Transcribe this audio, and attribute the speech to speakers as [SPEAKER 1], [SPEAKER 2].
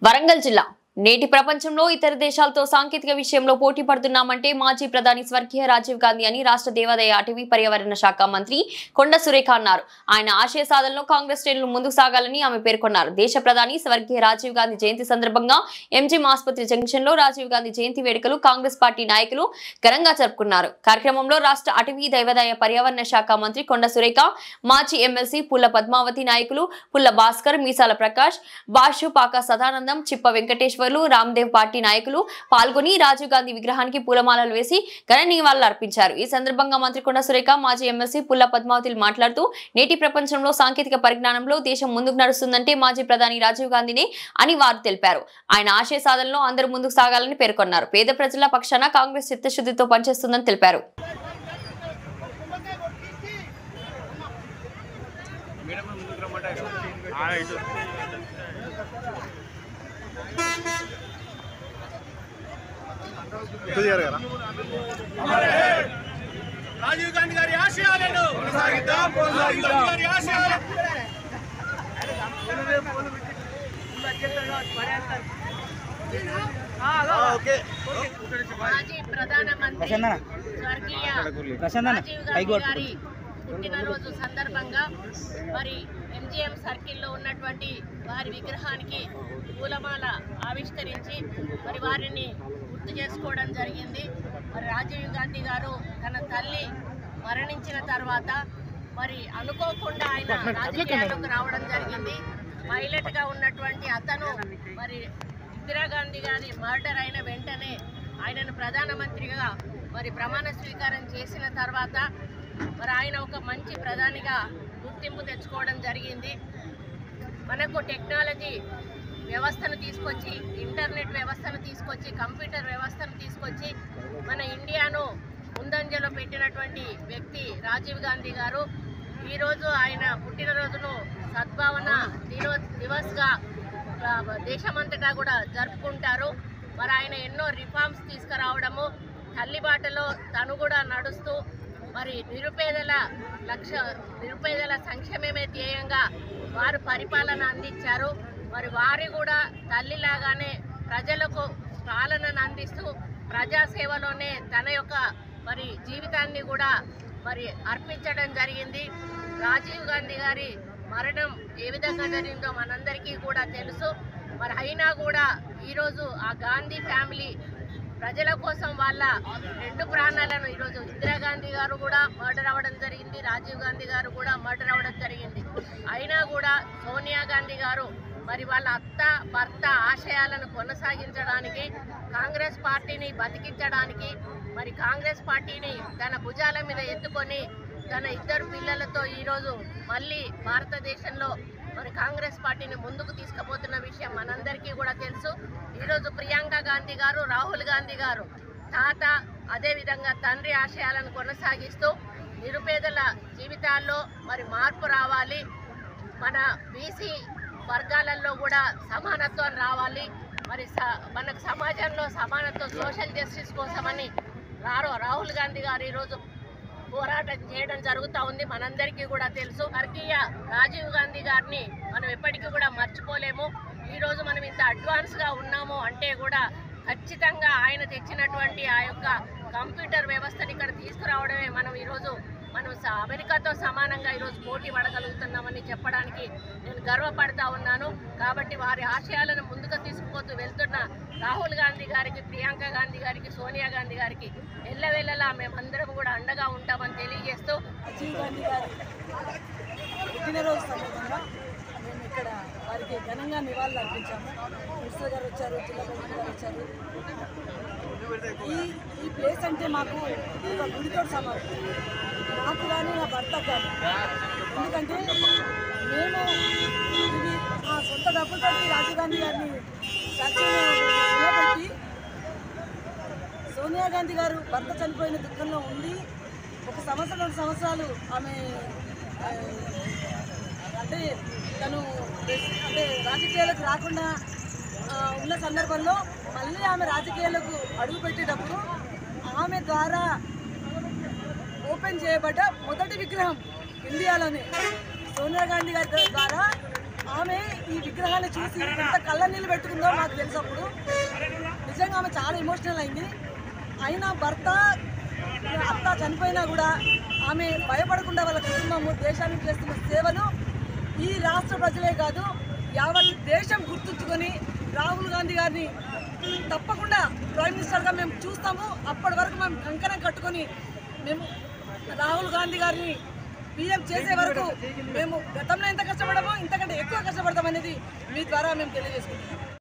[SPEAKER 1] వరంగల్ జిల్లా నేటి ప్రపంచంలో ఇతర దేశాలతో సాంకేతిక విషయంలో పోటీ పడుతున్నామంటే మాజీ ప్రధాని స్వర్గీయ రాజీవ్ గాంధీ అని రాష్ట్ర దేవాదాయ అటవీ పర్యావరణ శాఖ మంత్రి కొండ సురేఖ అన్నారు. ఆయన ఆశయ సాధనలో కాంగ్రెస్ శ్రేణులు ముందుకు సాగాలని ఆమె పేర్కొన్నారు. దేశ ప్రధాని స్వర్గీయ రాజీవ్ గాంధీ జయంతి సందర్భంగా ఎంజిఎం ఆసుపత్రి జంక్షన్ లో రాజీవ్ గాంధీ జయంతి వేడుకలు కాంగ్రెస్ పార్టీ నాయకులు ఘనంగా జరుపుకున్నారు. కార్యక్రమంలో రాష్ట్ర అటవీ దేవాదాయ పర్యావరణ శాఖ మంత్రి కొండ సురేఖ, మాజీ ఎమ్మెల్సీ పుల్ల పద్మావతి నాయకులు పుల్ల భాస్కర్, మీసాల ప్రకాష్, బాషు, పాక సదానందం, చిప్ప వెంకటేశ్వర్, రామ్దేవ్ పార్టీ నాయకులు పాల్గొని రాజీవ్ గాంధీ విగ్రహానికి పూలమాలలు వేసి ఘన నివాళులు అర్పించారు. ఈ సందర్భంగా మంత్రి కొండ సురేఖ, మాజీ ఎమ్మెల్సీ పుల్ల పద్మావతి మాట్లాడుతూ నేటి ప్రపంచంలో సాంకేతిక పరిజ్ఞానంలో దేశం ముందుకు నడుస్తుందంటే మాజీ ప్రధాని రాజీవ్ గాంధీనే అని వారు తెలిపారు. ఆయన ఆశయ సాధనలో అందరూ ముందుకు సాగాలని పేర్కొన్నారు. పేద ప్రజల పక్షాన కాంగ్రెస్ చిత్తశుద్ధితో పనిచేస్తుందని తెలిపారు.
[SPEAKER 2] రాజీవ్ గాంధీ గారి ఆశయాలను కొనసాగిద్దాం.
[SPEAKER 3] మాజీ ప్రధానమంత్రి స్వర్గీయ రాజీవ్ గాంధీ గారి పుట్టినరోజు సందర్భంగా మరి ఎంజిఎం సర్కిల్లో ఉన్నటువంటి వారి విగ్రహానికి పూలమాల ఆవిష్కరించి మరి వారిని గుర్తు చేసుకోవడం జరిగింది. మరి రాజీవ్ గాంధీ గారు తన తల్లి మరణించిన తర్వాత మరి అనుకోకుండా ఆయన రాజకీయాల్లోకి రావడం జరిగింది. పైలట్గా ఉన్నటువంటి అతను మరి ఇందిరాగాంధీ గారి మర్డర్ అయిన వెంటనే ఆయనను ప్రధానమంత్రిగా మరి ప్రమాణ స్వీకారం చేసిన తర్వాత మరి ఆయన ఒక మంచి ప్రధానిగా గుర్తింపు తెచ్చుకోవడం జరిగింది. మనకు టెక్నాలజీ వ్యవస్థను తీసుకొచ్చి, ఇంటర్నెట్ వ్యవస్థను తీసుకొచ్చి, కంప్యూటర్ వ్యవస్థను తీసుకొచ్చి మన ఇండియాను ముందంజలో పెట్టినటువంటి వ్యక్తి రాజీవ్ గాంధీ గారు. ఈరోజు ఆయన పుట్టినరోజును సద్భావన దివస్గా దేశమంతటా కూడా జరుపుకుంటారు. మరి ఆయన ఎన్నో రిఫార్మ్స్ తీసుకురావడము, తల్లిబాటలో తను కూడా నడుస్తూ మరి నిరుపేదల సంక్షేమమే ధ్యేయంగా వారు పరిపాలన అందించారు. మరి వారి కూడా తల్లిలాగానే ప్రజలకు పాలనను అందిస్తూ ప్రజాసేవలోనే తన యొక్క మరి జీవితాన్ని కూడా మరి అర్పించడం జరిగింది. రాజీవ్ గాంధీ గారి మరణం ఏ విధంగా జరిగిందో మనందరికీ కూడా తెలుసు. మరి అయినా కూడా ఈరోజు ఆ గాంధీ ఫ్యామిలీ ప్రజల కోసం వాళ్ళ రెండు ప్రాణాలను, ఈరోజు ఇందిరాగాంధీ గారు కూడా మర్డర్ అవ్వడం జరిగింది, రాజీవ్ గాంధీ గారు కూడా మర్డర్ అవ్వడం జరిగింది. అయినా కూడా సోనియా గాంధీ గారు మరి వాళ్ళ అత్త భర్త ఆశయాలను కొనసాగించడానికి, కాంగ్రెస్ పార్టీని బతికించడానికి, మరి కాంగ్రెస్ పార్టీని తన భుజాల మీద ఎత్తుకొని తన ఇద్దరు పిల్లలతో ఈరోజు మళ్ళీ భారతదేశంలో మరి కాంగ్రెస్ పార్టీని ముందుకు తీసుకుపోతున్న విషయం మనందరికీ కూడా తెలుసు. ఈరోజు ప్రియాంక గాంధీ గారు, రాహుల్ గాంధీ గారు తాత, అదేవిధంగా తండ్రి ఆశయాలను కొనసాగిస్తూ నిరుపేదల జీవితాల్లో మరి మార్పు రావాలి, మన బీసీ వర్గాలలో కూడా సమానత్వం రావాలి, మరి మనకు సమాజంలో సమానత్వం, సోషల్ జస్టిస్ కోసమని రాహుల్ గాంధీ గారు ఈరోజు పోరాటం చేయడం జరుగుతూ ఉంది. మనందరికీ కూడా తెలుసు. స్వర్గీయ రాజీవ్ గాంధీ గారిని మనం ఎప్పటికీ కూడా మర్చిపోలేము. ఈరోజు మనం ఇంత అడ్వాన్స్గా ఉన్నాము అంటే కూడా ఖచ్చితంగా ఆయన తెచ్చినటువంటి ఆ యొక్క కంప్యూటర్ వ్యవస్థని ఇక్కడ తీసుకురావడమే మనం ఈరోజు అమెరికాతో సమానంగా ఈరోజు పోటీ పడగలుగుతున్నామని చెప్పడానికి నేను గర్వపడతా ఉన్నాను. కాబట్టి వారి ఆశయాలను ముందుకు తీసుకుపోతూ వెళ్తున్న రాహుల్ గాంధీ గారికి, ప్రియాంక గాంధీ గారికి, సోనియా గాంధీ గారికి ఎల్లవేళలా మేమందరం కూడా అండగా ఉంటామని తెలియజేస్తూ
[SPEAKER 4] రాజీవ్ గాంధీ గారి పుట్టినరోజు సందర్భంగా మేము ఇక్కడ వారికి ఘనంగా నివాళులు అర్పించాము. మినిస్టర్ గారు వచ్చారు, జిల్లా కలెక్టర్ గారు వచ్చారు. ఈ ప్లేస్ అంటే మాకు ఒక గుడితో సమానం, నాకు కానీ నా భర్త కానీ. ఎందుకంటే మేము ఇది మా సొంత డబ్బులతో రాజీవ్ గాంధీ గారిని స్టాచ్యూలో నిలబెట్టి, సోనియా గాంధీ గారు భర్త చనిపోయిన దుఃఖంలో ఉండి 1 సంవత్సరం 2 సంవత్సరాలు ఆమె అంటే తను రాజకీయాలకు రాకుండా ఉన్న సందర్భంలో మళ్ళీ ఆమె రాజకీయాలకు అడుగుపెట్టేటప్పుడు ఆమె ద్వారా ఓపెన్ చేయబడ్డ మొదటి విగ్రహం ఇండియాలోనే సోనియా గాంధీ గారి ద్వారా ఆమె ఈ విగ్రహాన్ని చూసి ఎంత కళ్ళ నీళ్ళు పెట్టుకుందో మాకు తెలిసినప్పుడు నిజంగా ఆమె చాలా ఎమోషనల్ అయింది. అయినా భర్త అత్త చనిపోయినా కూడా ఆమె భయపడకుండా వాళ్ళ కుటుంబము దేశానికి చేస్తున్న సేవను ఈ రాష్ట్ర ప్రజలే కాదు యావత్ దేశం గుర్తుంచుకొని రాహుల్ గాంధీ గారిని తప్పకుండా ప్రైమ్ మినిస్టర్గా మేము చూస్తాము. అప్పటి వరకు మేము కంకణం కట్టుకొని మేము రాహుల్ గాంధీ గారిని పీఎం చేసే వరకు మేము గతంలో ఎంత కష్టపడమో ఇంతకంటే ఎక్కువ కష్టపడతామనేది మీ ద్వారా మేము తెలియజేసుకుంటున్నాం.